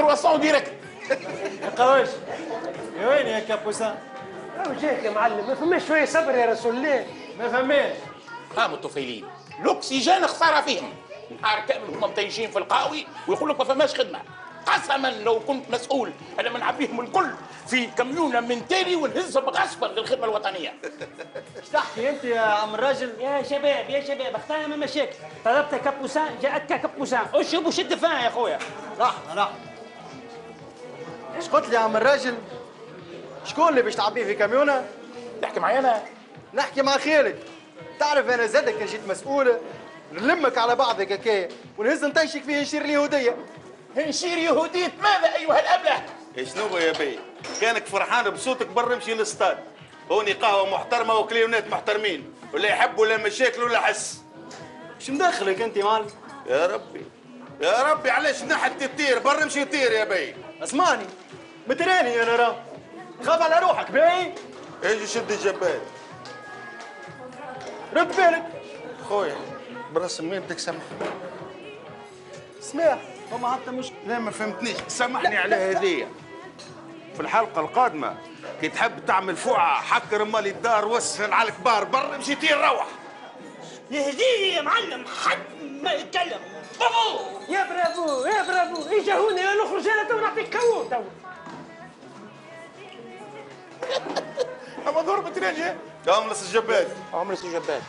كرواسون ديريكت. يا قواش يا وين يا كابوسان؟ وجهك يا معلم، ما فماش شويه صبر يا رسول الله. ما فماش. قاموا الطفيلين الاكسجين خساره فيهم، نهار كامل هما مطيشين في القهوي ويقول لك ما فماش خدمه. قسما لو كنت مسؤول انا ما نعبيهم الكل في كميونه من تاني ونهزهم غصبا للخدمه الوطنيه. ايش تحكي انت يا عم الراجل؟ يا شباب يا شباب، اختارنا من مشاكل. طلبت كابوسان جاءتك كابوسان، اشرب وشد فيها يا اخويا. لحظة. ايش قلت لي يا عم الراجل؟ شكون اللي باش تعبيه في كاميونه؟ تحكي معايا انا؟ نحكي مع خالك. تعرف انا زادك كان جيت مسؤول نلمك على بعضك هكايا ونهز نطيشك فيه نشير اليهوديه. نشير يهوديه ماذا ايها الابله؟ شنو يا بي؟ كانك فرحان بصوتك برا امشي للستاد. هوني قهوه محترمه وكليونات محترمين، ولا يحب ولا مشاكل ولا حس. ايش مدخلك انت معلم؟ يا ربي يا ربي علاش نحت تطير برا امشي طير يا بي. اسمعني متراني انا راه خاف على روحك باهي. اجي شد الجبال. رد بالك خويا براس ميمتك سامح. سماح فما حتى مشكل. لا ما فهمتنيش، سامحني على هذيا. في الحلقه القادمه كي تحب تعمل فوعه حكر مال الدار وسهل على الكبار برا امشي طير روح. يهديني يا معلم، حد ما يتكلم. بابو يا برافو يا برافو، اجا هنا نخرج انا تو نعطيك كو تو. اما ضربة رجل املس الجبال. عمري سي جبال.